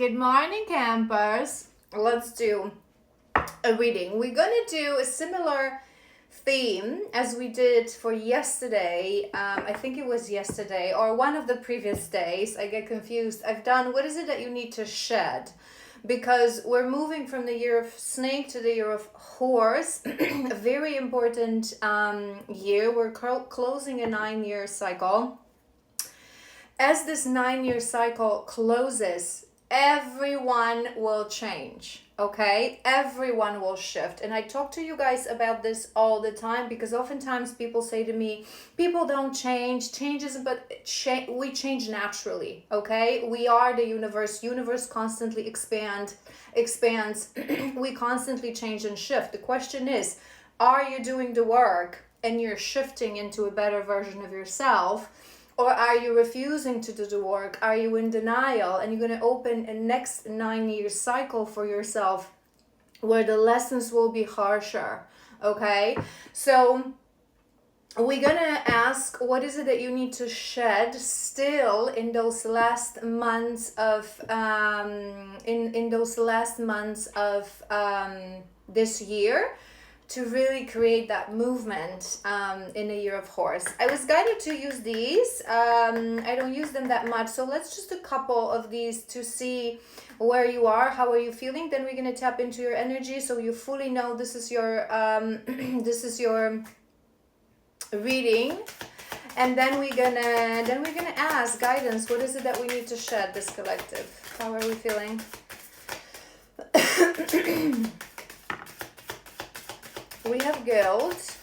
Good morning, campers. Let's do a reading. We're gonna do a similar theme as we did for yesterday. I think it was yesterday or one of the previous days. I get confused. I've done what is it that you need to shed? Because we're moving from the year of snake to the year of horse. A very important year. We're closing a 9-year cycle. As this 9-year cycle closes, everyone will change, okay? Everyone will shift. And I talk to you guys about this all the time because oftentimes people say to me, people don't change, changes, but we change naturally, okay? We are the universe. Universe constantly expands. We constantly change and shift. The question is, are you doing the work and you're shifting into a better version of yourself? Or are you refusing to do the work? Are you in denial? And you're going to open a next 9-year cycle for yourself where the lessons will be harsher. Okay? So we're going to ask, what is it that you need to shed still in those last months of this year, to really create that movement in a year of horse. I was guided to use these. I don't use them that much, so let's just do a couple of these to see where you are, how are you feeling. Then we're gonna tap into your energy so you fully know this is your this is your reading. And then we're gonna ask guidance. What is it that we need to shed, this collective? How are we feeling? We have guilt.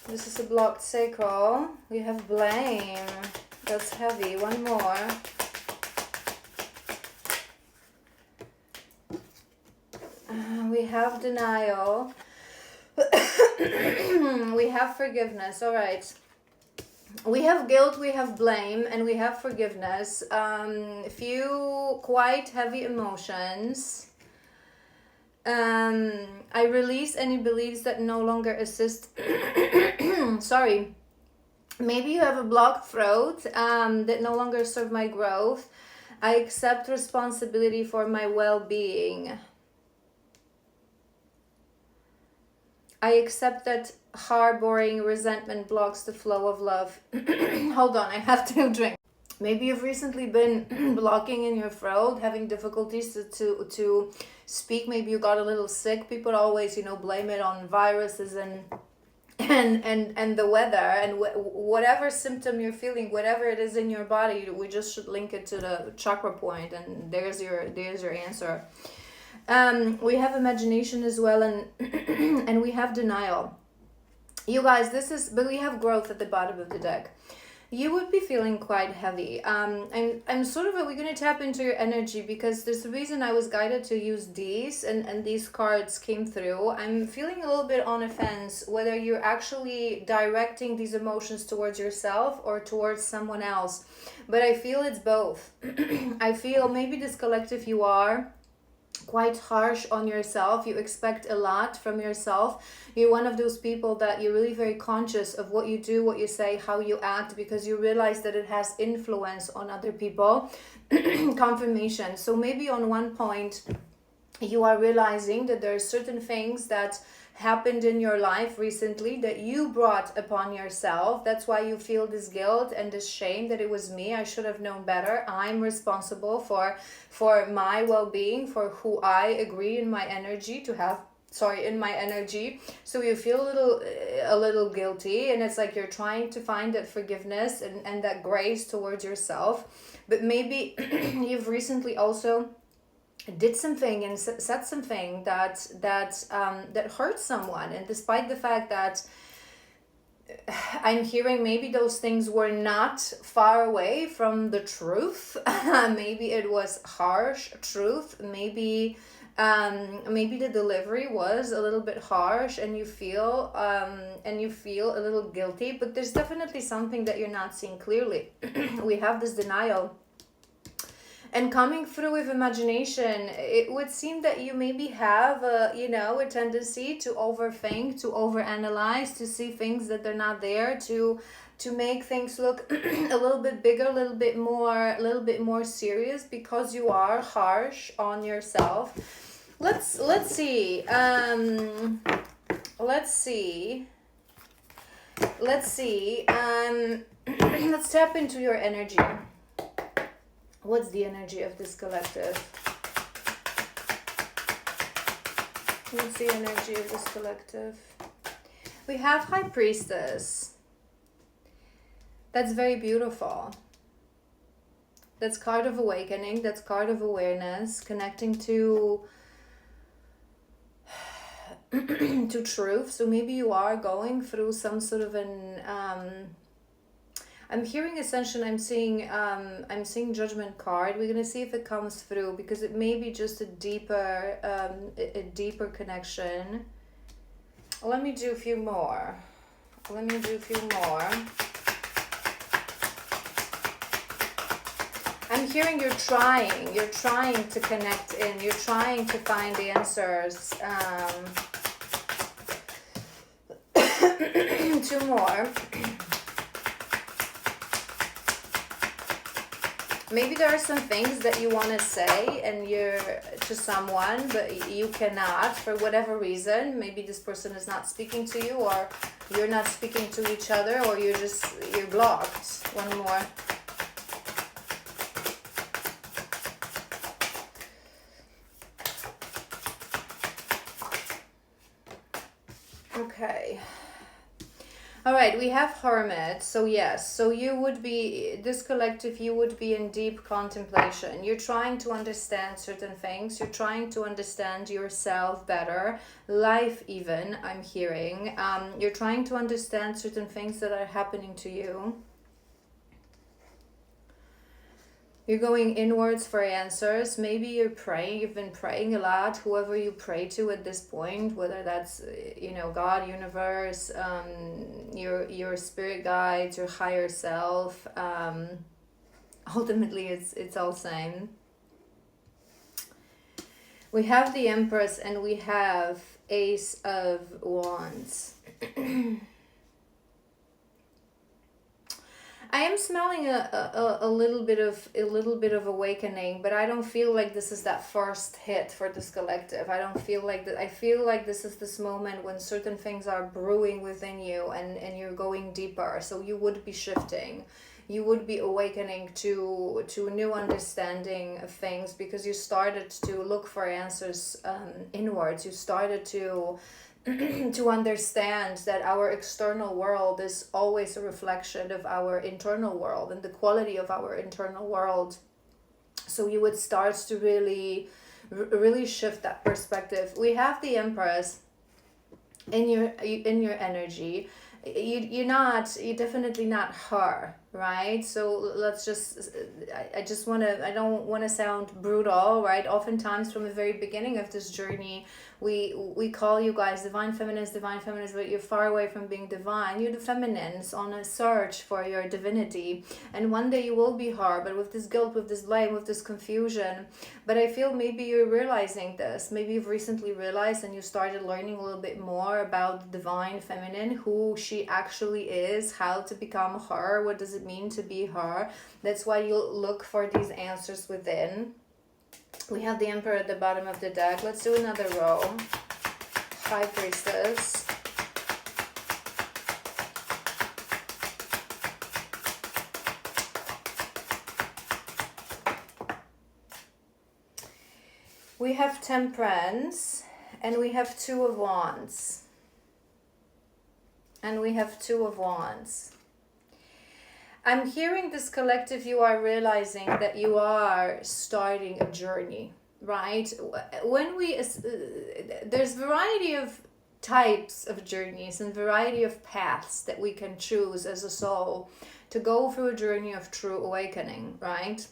This is a blocked sacral. We have blame. That's heavy. One more. We have denial. We have forgiveness. All right. We have guilt, we have blame, and we have forgiveness. A few quite heavy emotions. I release any beliefs that no longer assist. Sorry. Maybe you have a blocked throat that no longer serve my growth. I accept responsibility for my well-being. I accept that harboring resentment blocks the flow of love. Hold on, I have to drink. Maybe you've recently been blocking in your throat, having difficulties to speak. Maybe you got a little sick. People always, blame it on viruses and the weather, and whatever symptom you're feeling, whatever it is in your body, we just should link it to the chakra point, and there's your answer. We have imagination as well, and and we have denial. You guys, but we have growth at the bottom of the deck. You would be feeling quite heavy. I'm sort of, we're going to tap into your energy because there's a reason I was guided to use these and these cards came through. I'm feeling a little bit on a fence whether you're actually directing these emotions towards yourself or towards someone else. But I feel it's both. I feel maybe this collective you are quite harsh on yourself. You expect a lot from yourself. You're one of those people that you're really very conscious of what you do, what you say, how you act, because you realize that it has influence on other people. Confirmation. So maybe on one point you are realizing that there are certain things that happened in your life recently that you brought upon yourself. That's why you feel this guilt and this shame that it was me. I should have known better. I'm responsible for my well-being, for who I agree in my energy to have. In my energy. So you feel a little guilty, and it's like you're trying to find that forgiveness and that grace towards yourself. But maybe you've recently also did something and said something that hurt someone, and despite the fact that I'm hearing maybe those things were not far away from the truth, maybe it was harsh truth, maybe the delivery was a little bit harsh, and you feel a little guilty, but there's definitely something that you're not seeing clearly. We have this denial. And coming through with imagination, it would seem that you maybe have a tendency to overthink, to overanalyze, to see things that they're not there, to to make things look a little bit bigger, a little bit more serious, because you are harsh on yourself. Let's see. Let's see. Let's tap into your energy. What's the energy of this collective? What's the energy of this collective? We have High Priestess. That's very beautiful. That's card of awakening. That's card of awareness, connecting to to truth. So maybe you are going through some sort of an I'm hearing Ascension. I'm seeing Judgment card. We're gonna see if it comes through, because it may be just a deeper connection. Let me do a few more. I'm hearing you're trying to connect in, you're trying to find answers. Two more. Maybe there are some things that you want to say and you're to someone, but you cannot for whatever reason. Maybe this person is not speaking to you, or you're not speaking to each other, or you're blocked. One more. Okay. All right, we have Hermit. So yes, so you would be, this collective, you would be in deep contemplation. You're trying to understand certain things. You're trying to understand yourself better, life even, I'm hearing. You're trying to understand certain things that are happening to you. You're going inwards for answers. Maybe you're praying, you've been praying a lot, whoever you pray to at this point, whether that's, God, universe, your spirit guides, your higher self. Ultimately, it's all same. We have the Empress and we have Ace of Wands. I am smelling a little bit of awakening, but I don't feel like this is that first hit for this collective. I don't feel like that. I feel like this is this moment when certain things are brewing within you and you're going deeper. So you would be shifting. You would be awakening to a new understanding of things, because you started to look for answers inwards. You started to understand that our external world is always a reflection of our internal world and the quality of our internal world. So you would start to really shift that perspective. We have the Empress in your energy. You're definitely not her, right? So let's just, I don't want to sound brutal, right? Oftentimes from the very beginning of this journey, we call you guys divine feminines, but you're far away from being divine. You're the feminines on a search for your divinity, and one day you will be her, but with this guilt, with this blame, with this confusion. But I feel maybe you're realizing this. Maybe you've recently realized and you started learning a little bit more about the divine feminine, who she actually is, how to become her, what does it mean to be her. That's why you look for these answers within. We have the Emperor at the bottom of the deck. Let's do another row. High Priestess. We have Temperance, and we have Two of Wands. And we have Two of Wands. I'm hearing this collective, you are realizing that you are starting a journey, right? When there's variety of types of journeys and variety of paths that we can choose as a soul to go through a journey of true awakening, right?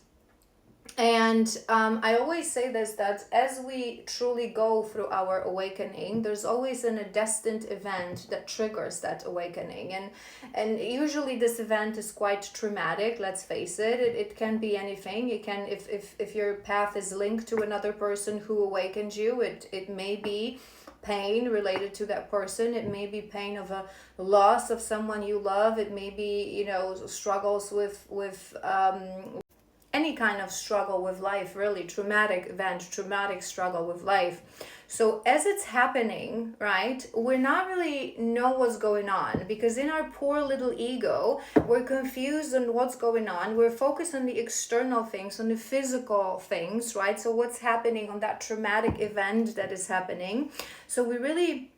And I always say this, that as we truly go through our awakening, there's always a destined event that triggers that awakening. And usually this event is quite traumatic, let's face it. It can be anything. It can, if your path is linked to another person who awakened you, it may be pain related to that person. It may be pain of a loss of someone you love. It may be, you know, struggles with any kind of struggle with life, really, traumatic event, traumatic struggle with life. So as it's happening, right, we're not really know what's going on, because in our poor little ego, we're confused on what's going on. We're focused on the external things, on the physical things, right? So what's happening on that traumatic event that is happening. So we really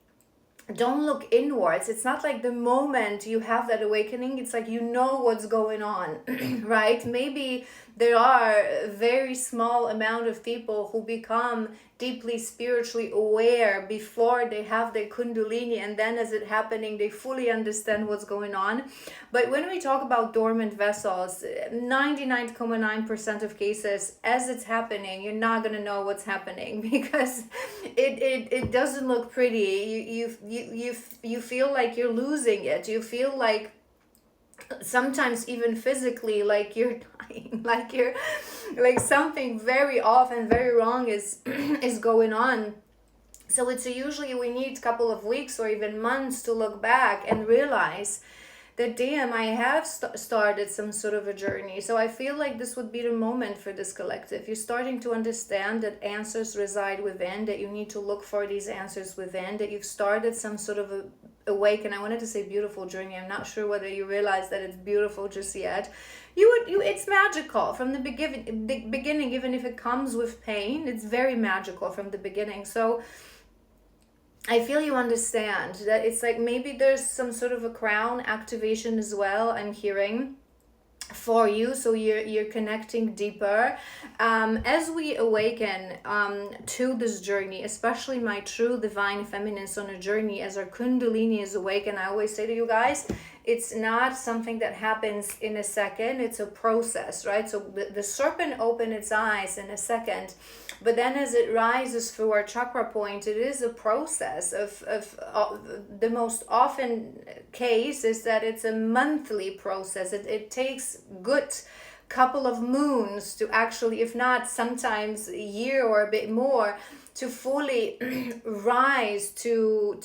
don't look inwards. It's not like the moment you have that awakening, it's like you know what's going on, right? Maybe there are a very small amount of people who become deeply spiritually aware before they have their kundalini, and then as it happening they fully understand what's going on. But when we talk about dormant vessels, 99.9% of cases, as it's happening, you're not going to know what's happening, because it doesn't look pretty. You feel like you're losing it. You feel like sometimes even physically like you're dying, like something very off and very wrong is is going on. So it's usually we need a couple of weeks or even months to look back and realize that damn, I have started some sort of a journey. So I feel like this would be the moment for this collective. You're starting to understand that answers reside within, that you need to look for these answers within, that you've started some sort of a awaken. I wanted to say beautiful journey. I'm not sure whether you realize that it's beautiful just yet. It's magical from the beginning, even if it comes with pain, it's very magical from the beginning. So I feel you understand that it's like maybe there's some sort of a crown activation as well, I'm hearing, for you. So you're connecting deeper as we awaken to this journey, especially my true divine feminines on a journey, as our kundalini is awakened. I always say to you guys, it's not something that happens in a second, it's a process, right? So the serpent opened its eyes in a second, but then as it rises through our chakra point, it is a process of the most often case is that it's a monthly process. It takes good couple of moons to actually, if not sometimes a year or a bit more, to fully rise to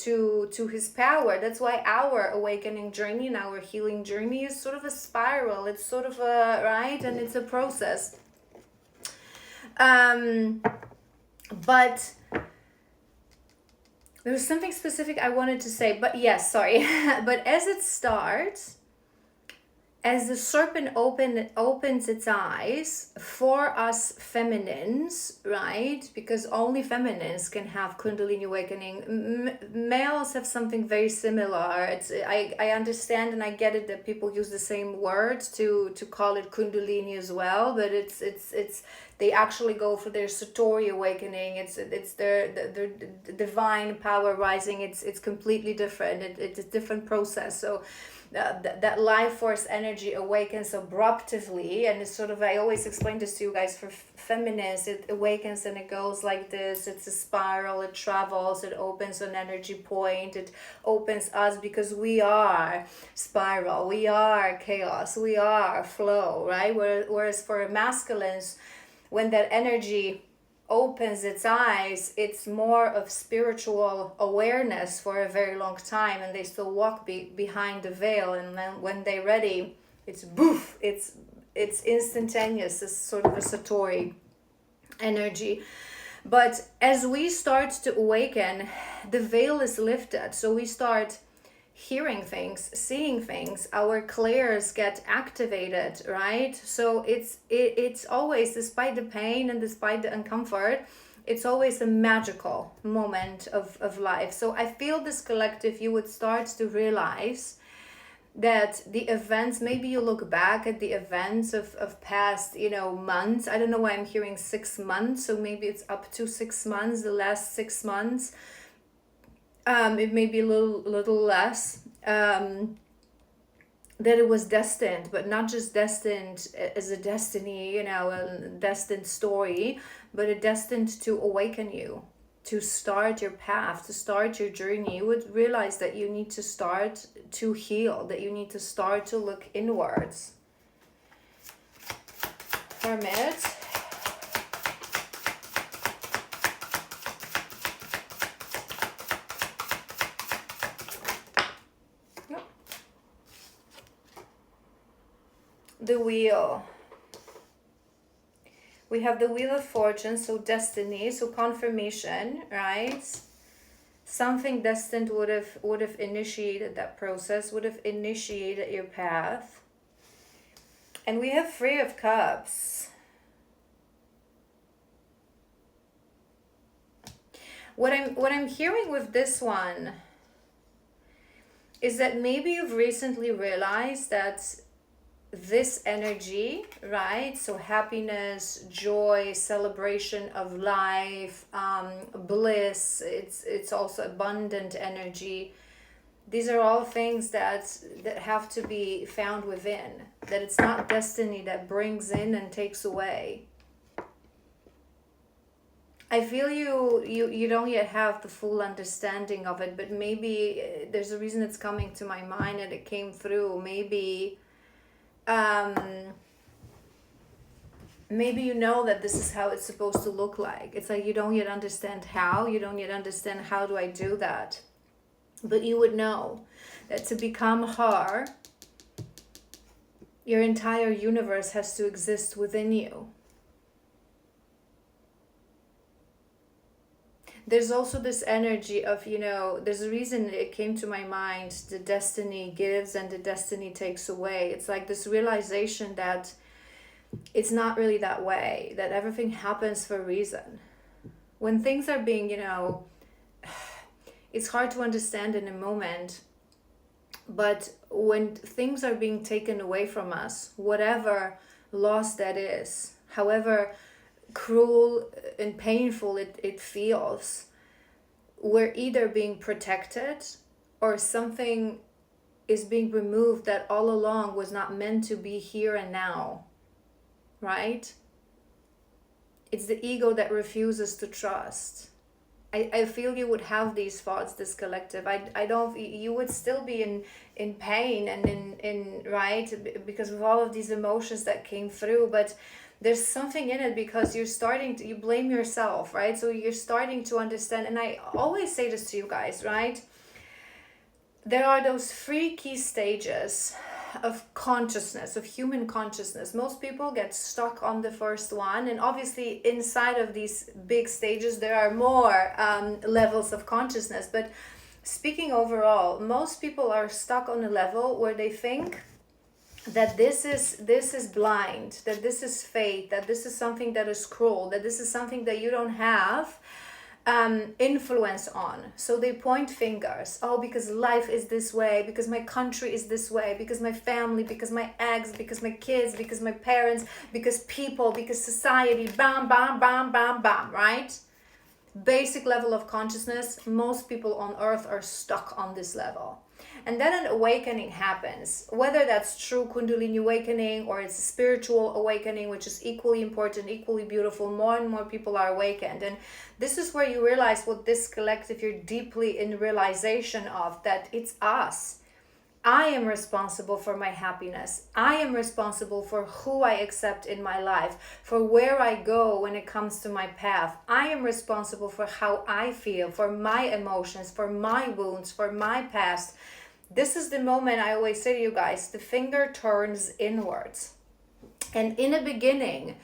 his power. That's why our awakening journey and our healing journey is sort of a spiral. It's sort of a, right, and it's a process. But there was something specific I wanted to say, but yes, sorry. But as it starts, as the serpent opens its eyes for us feminines, right? Because only feminines can have Kundalini awakening. Males have something very similar. I understand and I get it that people use the same word to call it Kundalini as well, but it's they actually go for their Satori awakening. It's their divine power rising. It's completely different. It's a different process. So that life force energy awakens abruptly, and it's sort of, I always explain this to you guys, for feminists, it awakens and it goes like this. It's a spiral, it travels, it opens an energy point, it opens us, because we are spiral, we are chaos, we are flow, right? Whereas for masculines, when that energy opens its eyes, it's more of spiritual awareness for a very long time, and they still walk behind the veil, and then when they're ready, it's boof, it's instantaneous. It's sort of a Satori energy. But as we start to awaken, the veil is lifted, so we start hearing things, seeing things, our clairs get activated, right? So it's always, despite the pain and despite the uncomfort, it's always a magical moment of life. So I feel this collective, you would start to realize that the events, maybe you look back at the events of past, months. I don't know why I'm hearing 6 months, so maybe it's up to 6 months, the last 6 months. It may be a little less, that it was destined, but not just destined as a destiny, a destined story, but a destined to awaken you, to start your path, to start your journey. You would realize that you need to start to heal, that you need to start to look inwards. Hermit. the wheel. We have the Wheel of Fortune, so destiny, so confirmation, right? Something destined would have initiated that process, would have initiated your path. And we have Three of Cups. What I'm hearing with this one is that maybe you've recently realized that this energy, right? So happiness, joy, celebration of life, bliss, it's also abundant energy. These are all things that have to be found within, that it's not destiny that brings in and takes away. I feel you don't yet have the full understanding of it, but maybe there's a reason it's coming to my mind and it came through. Maybe maybe you know that this is how it's supposed to look like. It's like you don't yet understand how. You don't yet understand how do I do that. But you would know that to become her, your entire universe has to exist within you. There's also this energy of, there's a reason it came to my mind, the destiny gives and the destiny takes away. It's like this realization that it's not really that way, that everything happens for a reason. When things are being, it's hard to understand in a moment, but when things are being taken away from us, whatever loss that is, however cruel and painful it feels, we're either being protected or something is being removed that all along was not meant to be here and now, right? It's the ego that refuses to trust. I feel you would have these thoughts, this collective. I don't, you would still be in pain and in right, because of all of these emotions that came through, but there's something in it because you blame yourself, right? So you're starting to understand, and I always say this to you guys, right? There are those 3 key stages of consciousness, of human consciousness. Most people get stuck on the first one, and obviously inside of these big stages there are more levels of consciousness, but speaking overall, most people are stuck on a level where they think that this is blind, that this is fate, that this is something that is cruel, that this is something that you don't have influence on. So they point fingers. Oh, because life is this way, because my country is this way, because my family, because my ex, because my kids, because my parents, because people, because society, bam, bam, bam, bam, bam, right? Basic level of consciousness, most people on earth are stuck on this level. And then an awakening happens, whether that's true Kundalini awakening or it's a spiritual awakening, which is equally important, equally beautiful. More and more people are awakened. And this is where you realize what this collective, you're deeply in realization of, that it's us. I am responsible for my happiness. I am responsible for who I accept in my life, for where I go when it comes to my path. I am responsible for how I feel, for my emotions, for my wounds, for my past. This is the moment I always say to you guys, the finger turns inwards. And in the beginning,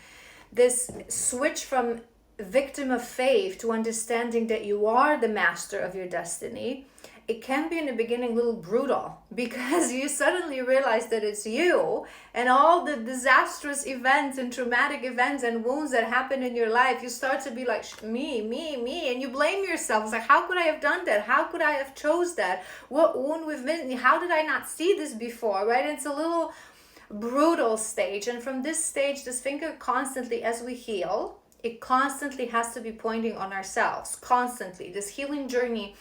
this switch from victim of fate to understanding that you are the master of your destiny, it can be in the beginning a little brutal, because you suddenly realize that it's you and all the disastrous events and traumatic events and wounds that happen in your life. You start to be like, me, and you blame yourself. It's like, how could I have done that? How could I have chose that? What wound within me? How did I not see this before, right? It's a little brutal stage. And from this stage, this finger constantly, as we heal, it constantly has to be pointing on ourselves, constantly. This healing journey,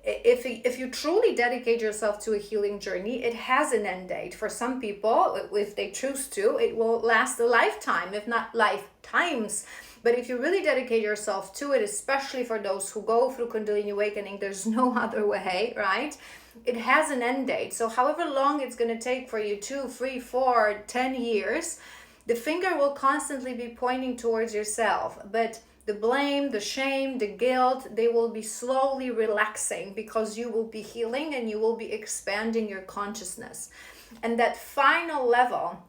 if you truly dedicate yourself to a healing journey, it has an end date. For some people, if they choose to, it will last a lifetime, if not lifetimes. But if you really dedicate yourself to it, especially for those who go through Kundalini awakening, there's no other way, right? It has an end date. So however long it's going to take for you, 2, 3, 4, 10 years, the finger will constantly be pointing towards yourself. But the blame, the shame, the guilt, they will be slowly relaxing, because you will be healing and you will be expanding your consciousness. And that final level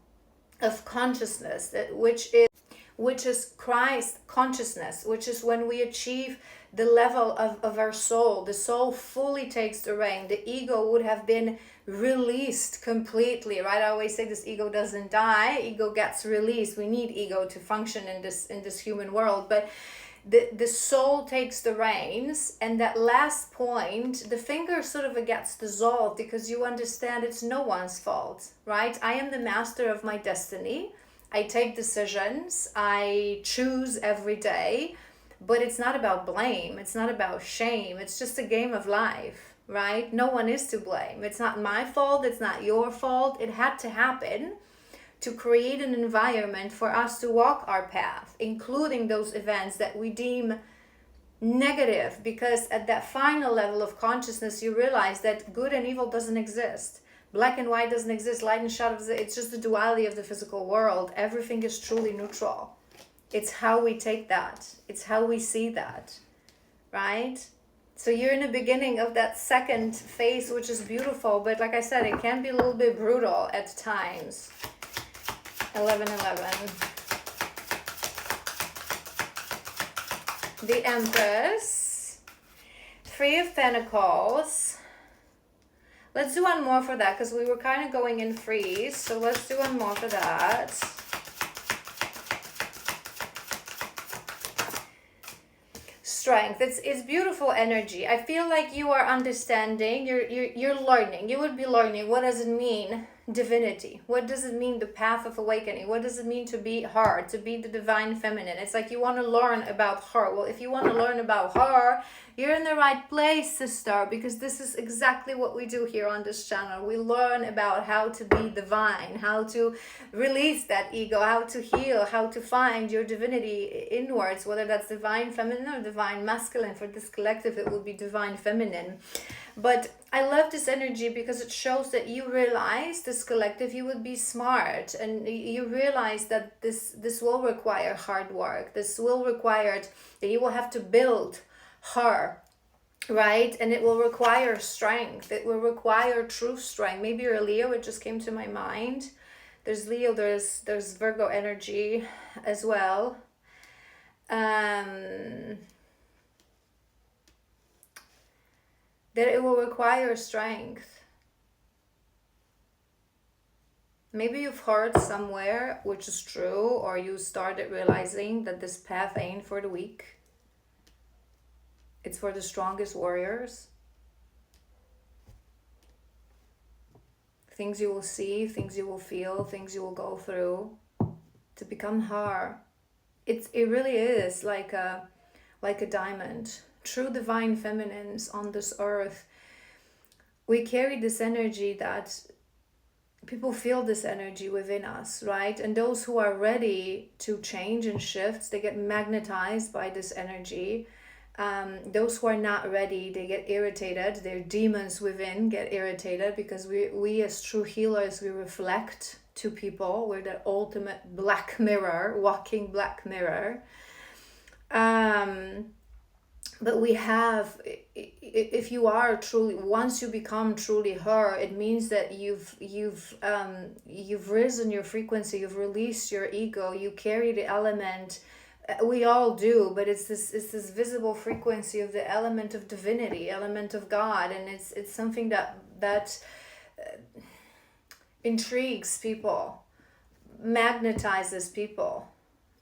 of consciousness, which is Christ consciousness, which is when we achieve the level of our soul. The soul fully takes the reign. The ego would have been released completely, right? I always say this: ego doesn't die, ego gets released. We need ego to function in this human world, but the soul takes the reins, and that last point, the finger sort of gets dissolved, because you understand it's no one's fault, right? I am the master of my destiny. I take decisions, I choose every day, but it's not about blame, it's not about shame, it's just a game of life, right? No one is to blame. It's not my fault, it's not your fault. It had to happen to create an environment for us to walk our path, including those events that we deem negative, because at that final level of consciousness, you realize that good and evil doesn't exist. Black and white doesn't exist, light and shadow, it's just the duality of the physical world. Everything is truly neutral. It's how we take that. It's how we see that, right? So you're in the beginning of that second phase, which is beautiful, but like I said, it can be a little bit brutal at times. 1111. The Empress. Three of Pentacles. Let's do one more for that, because we were kind of going in threes. So let's do one more for that. Strength. It's beautiful energy. I feel like you are understanding. You're learning. You would be learning. What does it mean? Divinity. What does it mean? The path of awakening. What does it mean to be her? To be the divine feminine. It's like you want to learn about her. Well, if you want to learn about her, you're in the right place, sister, because this is exactly what we do here on this channel. We learn about how to be divine, how to release that ego, how to heal, how to find your divinity inwards, whether that's divine feminine or divine masculine. For this collective, it would be divine feminine. But I love this energy because it shows that you realize, this collective, you would be smart, and you realize that this will require hard work. This will require that you will have to build her, right? And it will require strength. It will require true strength. Maybe you're a Leo, it just came to my mind. There's Leo, there's Virgo energy as well. That it will require strength. Maybe you've heard somewhere, which is true, or you started realizing that this path ain't for the weak. It's for the strongest warriors. Things you will see, things you will feel, things you will go through to become her. It really is like a diamond. True divine feminines on this earth, we carry this energy that people feel, this energy within us, right? And those who are ready to change and shift, they get magnetized by this energy. Those who are not ready, they get irritated. Their demons within get irritated, because we as true healers, we reflect to people. We're the ultimate black mirror, walking black mirror. But we have, if you are truly, once you become truly her, it means that you've risen your frequency, you've released your ego, you carry the element. We all do, but it's this visible frequency of the element of divinity, element of God, and it's something that intrigues people, magnetizes people,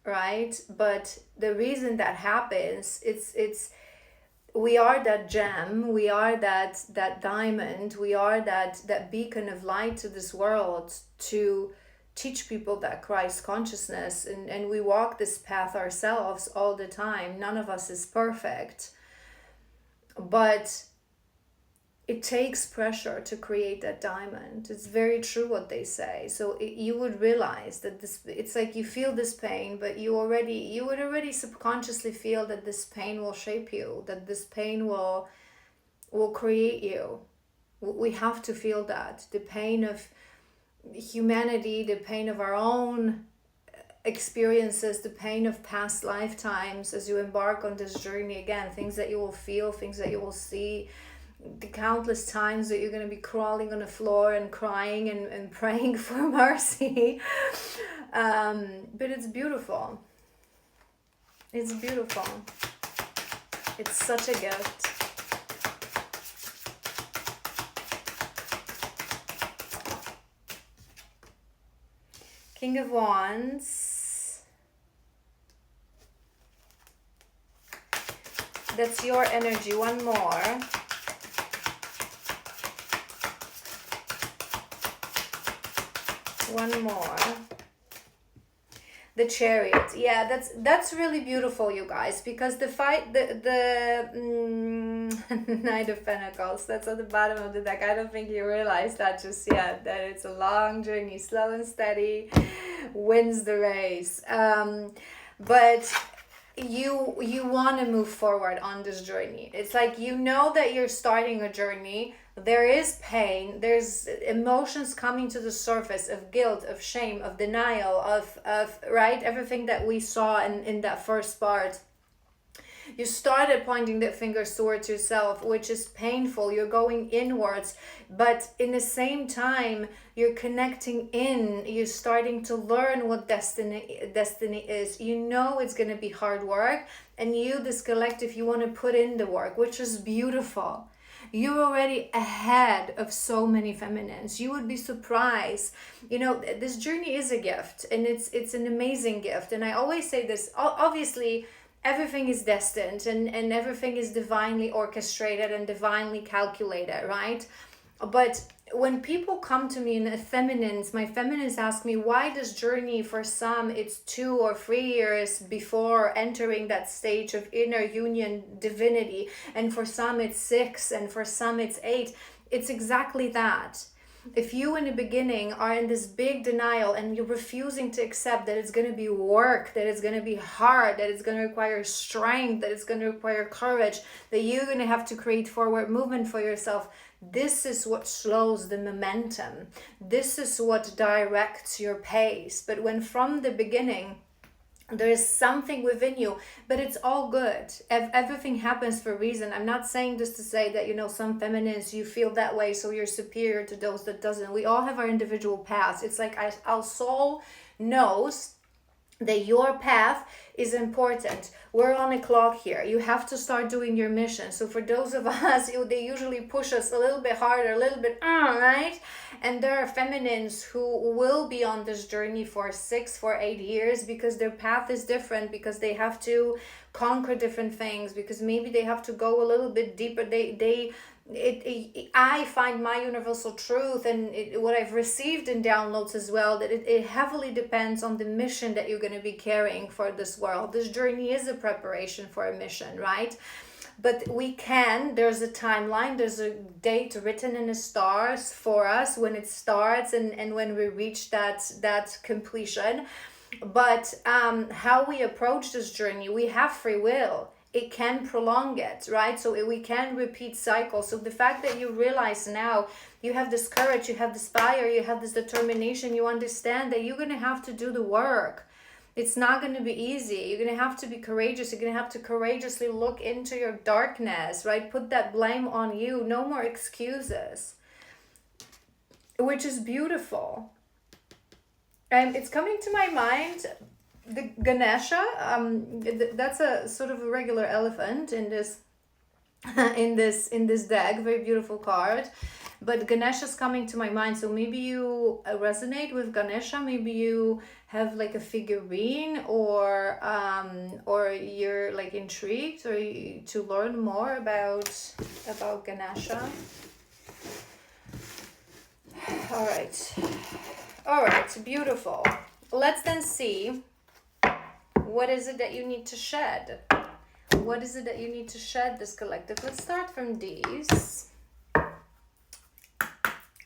right? But the reason that happens, it's we are that gem, we are that diamond, we are that beacon of light to this world, to teach people that Christ consciousness, and we walk this path ourselves all the time. None of us is perfect, but it takes pressure to create that diamond. It's very true what they say. So you would realize that this, it's like you feel this pain, but you would already subconsciously feel that this pain will shape you, that this pain will create you. We have to feel that. The pain of humanity, the pain of our own experiences, the pain of past lifetimes, as you embark on this journey again, things that you will feel, things that you will see, the countless times that you're going to be crawling on the floor and crying and praying for mercy. But it's beautiful. It's beautiful. It's such a gift. King of Wands. That's your energy. One more. One more. The Chariot. Yeah, that's really beautiful, you guys, because the Knight of Pentacles, that's at the bottom of the deck. I don't think you realize that just yet, that it's a long journey, slow and steady wins the race. But you want to move forward on this journey. It's like, you know that you're starting a journey. There is pain, there's emotions coming to the surface of guilt, of shame, of denial, of right, everything that we saw in that first part. You started pointing the fingers towards yourself, which is painful. You're going inwards, but in the same time, you're connecting in. You're starting to learn what destiny is. You know it's going to be hard work, and you, this collective, you want to put in the work, which is beautiful. You're already ahead of so many feminines. You would be surprised. You know, this journey is a gift, and it's an amazing gift. And I always say this, obviously, everything is destined, and everything is divinely orchestrated and divinely calculated, right? But when people come to me, and my feminines ask me, why this journey, for some it's 2 or 3 years before entering that stage of inner union divinity, and for some it's 6, and for some it's 8. It's exactly that. If you in the beginning are in this big denial and you're refusing to accept that it's going to be work, that it's going to be hard, that it's going to require strength, that it's going to require courage, that you're going to have to create forward movement for yourself, this is what slows the momentum. This is what directs your pace. But when from the beginning there is something within you, but it's all good. Everything happens for a reason. I'm not saying this to say that, you know, some feminines, you feel that way, so you're superior to those that doesn't. We all have our individual paths. It's like our soul knows that your path is important. We're on a clock here. You have to start doing your mission. So for those of us, they usually push us a little bit harder, a little bit, right? And there are feminines who will be on this journey for 6, for 8 years, because their path is different, because they have to conquer different things, because maybe they have to go a little bit deeper. I find my universal truth, and what I've received in downloads as well, that it heavily depends on the mission that you're going to be carrying for this world. This journey is a preparation for a mission, right? But there's a timeline, there's a date written in the stars for us when it starts and when we reach that completion. But how we approach this journey, we have free will. It can prolong it, right? So we can repeat cycles. So the fact that you realize now you have this courage, you have this fire, you have this determination, you understand that you're going to have to do the work. It's not going to be easy. You're going to have to be courageous. You're going to have to courageously look into your darkness, right? Put that blame on you. No more excuses, which is beautiful. And it's coming to my mind, the Ganesha, that's a sort of a regular elephant in this in this deck, very beautiful card. But Ganesha's coming to my mind, so maybe you resonate with Ganesha, maybe you have like a figurine, or you're like intrigued or to learn more about Ganesha. All right, beautiful. Let's then see, what is it that you need to shed? What is it that you need to shed, this collective? Let's start from these.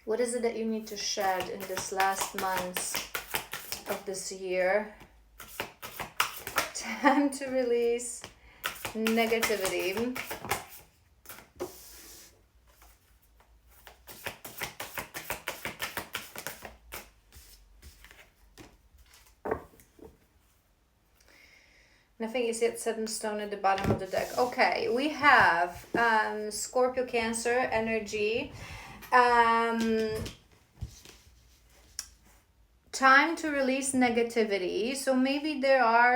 What is it that you need to shed in this last months of this year? Time to release negativity. Nothing is yet set in stone at the bottom of the deck. Okay, we have Scorpio Cancer energy. Time to release negativity. So maybe there are